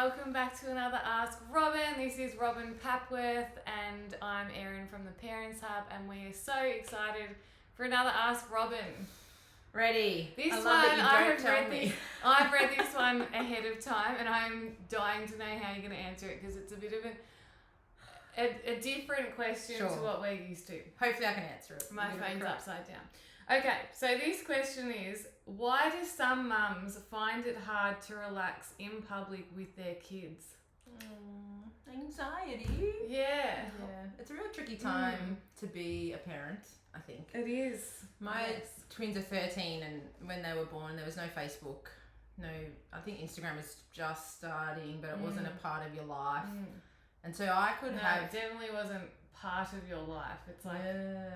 welcome back to another Ask Robyn. This is Robyn Papworth and I'm Erin from the Parents Hub, and we are so excited for another Ask Robyn. Ready. This I one, love that you I don't have tell read me. this. I've read this one ahead of time, and I'm dying to know how you're going to answer it because it's a bit of a different question to what we're used to. Hopefully I can answer it. My phone's upside down. Okay, so this question is, why do some mums find it hard to relax in public with their kids? Anxiety. Yeah. It's a real tricky time to be a parent, I think. It is. My twins are 13, and when they were born, there was no Facebook. No, I think Instagram was just starting, but it wasn't a part of your life. And so I could have... it definitely wasn't part of your life. It's like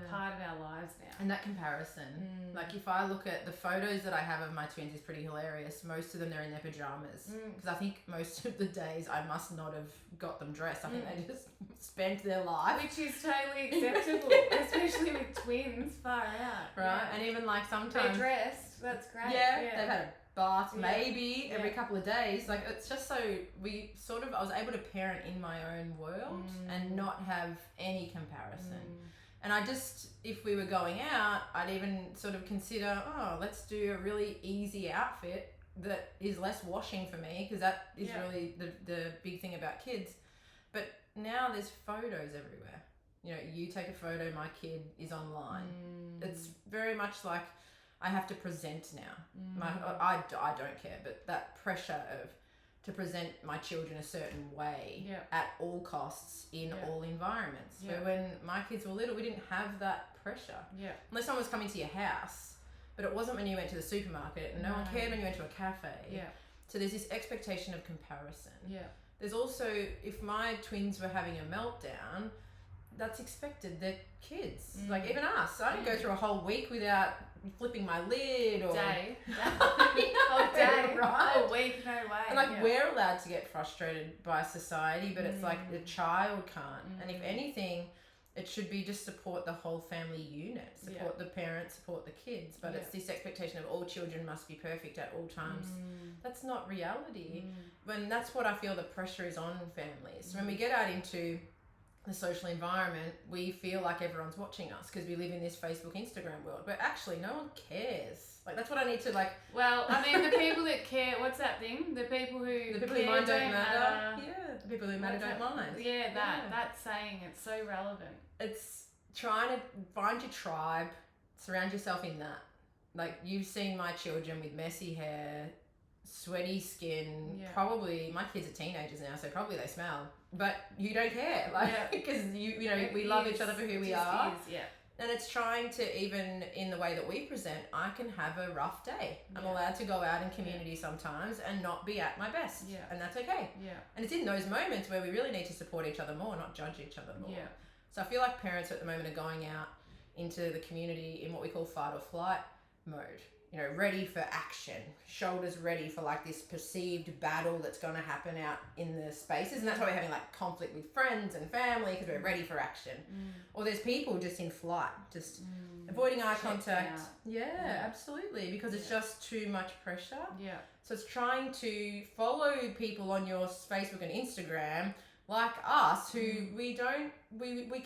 part of our lives now. And that comparison. Like if I look at the photos that I have of my twins is pretty hilarious. Most of them, they're in their pajamas. Because I think most of the days I must not have got them dressed. I think they just spent their life. Which is totally acceptable, especially with twins, far out. Right? Yeah. And even like sometimes... They're dressed, that's great. Yeah, they've had a bath maybe every couple of days. Like it's just so I was able to parent in my own world and not have any comparison. And I just, if we were going out, I'd even sort of consider, let's do a really easy outfit that is less washing for me, because that is really the big thing about kids. But now there's photos everywhere. You know, you take a photo, my kid is online. It's very much like I have to present now. I don't care, but that pressure of to present my children a certain way at all costs in all environments. So when my kids were little, we didn't have that pressure. Unless someone was coming to your house, but it wasn't when you went to the supermarket, and no one cared when you went to a cafe. So there's this expectation of comparison. There's also, if my twins were having a meltdown, that's expected. They're kids. Like even us. I don't go through a whole week without flipping my lid or day. Whole day, right? Whole week, no way. And like we're allowed to get frustrated by society, but it's like the child can't. And if anything, it should be just support the whole family unit, support the parents, support the kids. But it's this expectation of all children must be perfect at all times. That's not reality. When that's what I feel the pressure is on families. When we get out into the social environment, we feel like everyone's watching us because we live in this Facebook, Instagram world, but actually no one cares. Like that's what I need to like. Well, I mean, the people that care, what's that thing? The people who mind don't matter. Yeah, the people who matter don't mind. Yeah, that saying, it's so relevant. It's trying to find your tribe, surround yourself in that. Like you've seen my children with messy hair, sweaty skin. Probably my kids are teenagers now, so probably they smell. But you don't care, like because you know we love each other for who we are. And it's trying to, even in the way that we present, I can have a rough day. I'm allowed to go out in community sometimes and not be at my best, and that's okay. And it's in those moments where we really need to support each other more, not judge each other more. So I feel like parents at the moment are going out into the community in what we call fight or flight mode. You know, ready for action, shoulders ready for like this perceived battle that's going to happen out in the spaces. And that's why we're having like conflict with friends and family, because we're ready for action. Or there's people just in flight, just avoiding eye contact. Absolutely, because it's just too much pressure. So it's trying to follow people on your Facebook and Instagram like us, who we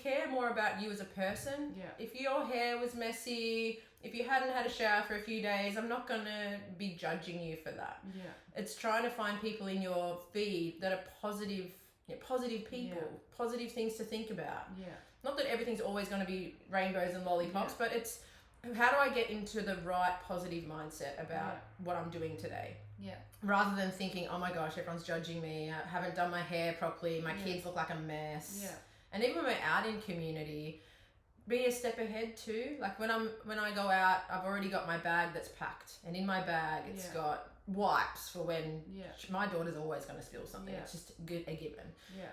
care more about you as a person. If your hair was messy, if you hadn't had a shower for a few days, I'm not going to be judging you for that. It's trying to find people in your feed that are positive people, positive things to think about. Not that everything's always going to be rainbows and lollipops, but it's how do I get into the right positive mindset about what I'm doing today? Rather than thinking, oh my gosh, everyone's judging me, I haven't done my hair properly, my kids look like a mess. And even when we're out in community, be a step ahead too. Like when I go out, I've already got my bag that's packed, and in my bag it's got wipes for when my daughter's always going to spill something. It's just a given.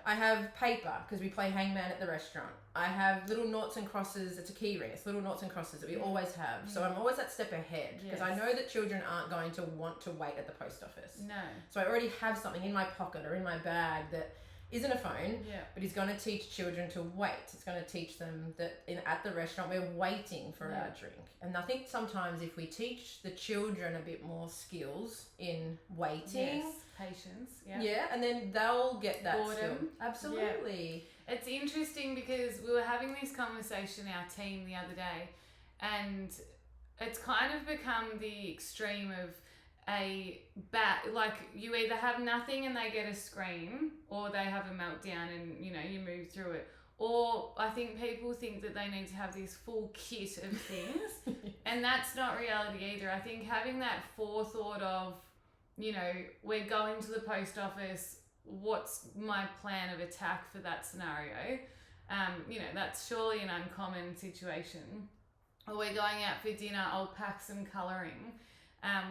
I have paper because we play hangman at the restaurant. I have little noughts and crosses. It's a key ring. It's little noughts and crosses that we always have. So I'm always that step ahead because I know that children aren't going to want to wait at the post office. No. So I already have something in my pocket or in my bag that isn't a phone, but he's going to teach children to wait. It's going to teach them that at the restaurant we're waiting for our drink. And I think sometimes if we teach the children a bit more skills in waiting, patience. Yeah, and then they'll get that Boredom. skill. Absolutely. Yeah. It's interesting because we were having this conversation, our team, the other day, and it's kind of become the extreme of like you either have nothing and they get a scream, or they have a meltdown and you move through it. Or I think people think that they need to have this full kit of things, and that's not reality either. I think having that forethought of, we're going to the post office, what's my plan of attack for that scenario? That's surely an uncommon situation. Or we're going out for dinner, I'll pack some colouring.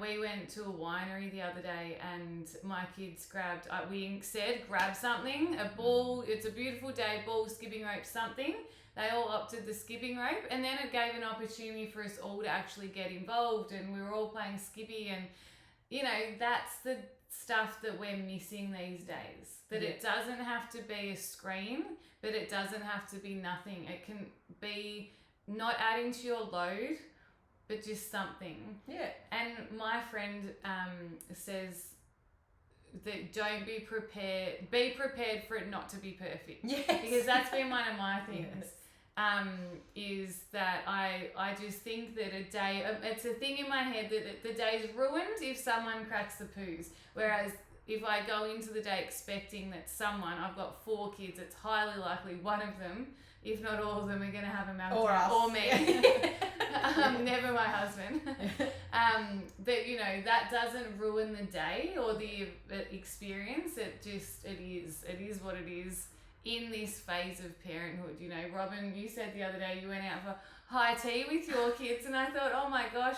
We went to a winery the other day and my kids grabbed, we said, grab something, a ball, it's a beautiful day, ball, skipping rope, something. They all opted the skipping rope, and then it gave an opportunity for us all to actually get involved, and we were all playing skippy, and that's the stuff that we're missing these days. That it doesn't have to be a screen, but it doesn't have to be nothing. It can be not adding to your load, but just something. Yeah. And my friend says that don't be prepared. Be prepared for it not to be perfect. Yes. Because that's been one of my things. Yes. Is that I just think that a day, it's a thing in my head that the day's ruined if someone cracks the poos. Whereas if I go into the day expecting that I've got 4 kids, it's highly likely one of them, if not all of them, are going to have a meltdown. Or me. Never my husband. That doesn't ruin the day or the experience. It is what it is in this phase of parenthood. Robyn, you said the other day you went out for high tea with your kids, and I thought, oh my gosh,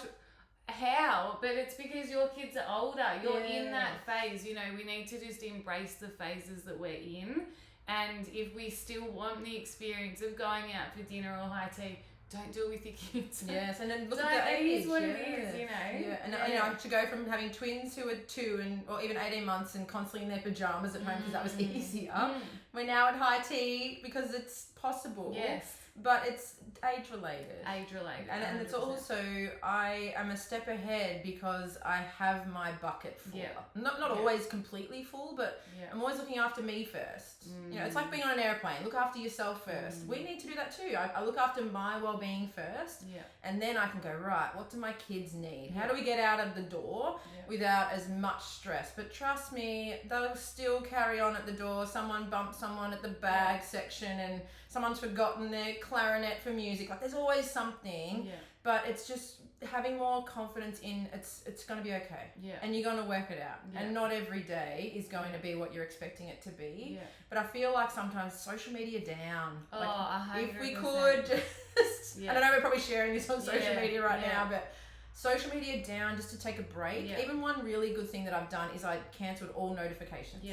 how? But it's because your kids are older. You're in that phase. We need to just embrace the phases that we're in. And if we still want the experience of going out for dinner or high tea, don't do it with your kids. Yes, and then look at the age. It is what it is, Yeah, and to go from having twins who are 2 or even 18 months and constantly in their pajamas at home because that was easier. We're now at high tea because it's possible. Yes. But it's age related. And it's 100%. also, I am a step ahead because I have my bucket full. Yeah. Not always completely full, but I'm always looking after me first. It's like being on an airplane. Look after yourself first. We need to do that too. I look after my well-being first, and then I can go, right, what do my kids need? How do we get out of the door without as much stress? But trust me, they'll still carry on at the door. Someone bumps someone at the bag section, and someone's forgotten their clarinet for music. Like, there's always something, but it's just having more confidence in it's going to be okay. And you're going to work it out. And not every day is going to be what you're expecting it to be. But I feel like sometimes social media down. Oh, like, 100%. if we could just, I don't know, we're probably sharing this on social media right now, but social media down just to take a break. Even one really good thing that I've done is I cancelled all notifications.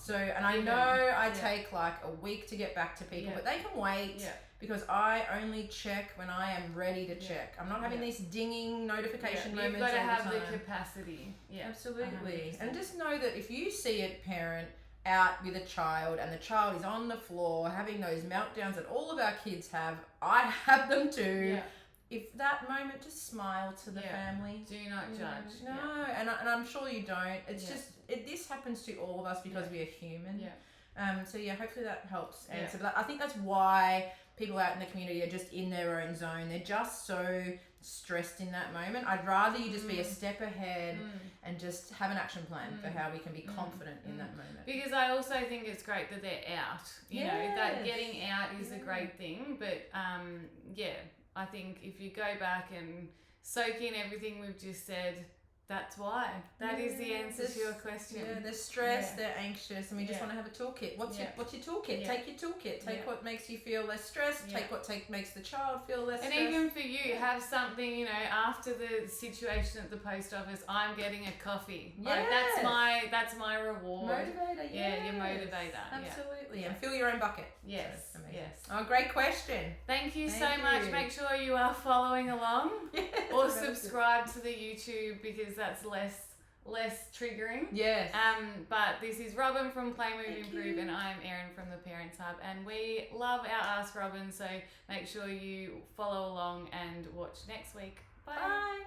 So, and I know I take like a week to get back to people, but they can wait because I only check when I am ready to check. I'm not having these dinging notification moments. You've got to all have the the time. Capacity. Absolutely. 100%. And just know that if you see a parent out with a child and the child is on the floor having those meltdowns that all of our kids have, I have them too. If that moment, just smile to the family. Do not judge. No, and I'm sure you don't. It's just, this happens to all of us because we are human. So hopefully that helps answer. But I think that's why people out in the community are just in their own zone. They're just so stressed in that moment. I'd rather you just be a step ahead and just have an action plan for how we can be confident in that moment. Because I also think it's great that they're out. You know, that getting out is a great thing. But I think if you go back and soak in everything we've just said, that's why. That is the answer to your question. They're stressed, they're anxious, and we just want to have a toolkit. What's your toolkit? Take your toolkit. Take what makes you feel less stressed. Take what makes the child feel less stressed. And even for you, have something, after the situation at the post office, I'm getting a coffee. Like, that's my reward. Motivator, Yeah, your motivator. Absolutely. And fill your own bucket. Yes. So, yes. Oh, great question. Thank you so much. Make sure you are following along or subscribe to the YouTube because that's less triggering. Yes. But this is Robyn from Play Move Improve and I'm Erin from the Parents Hub, and we love our Ask Robyn, so make sure you follow along and watch next week. Bye.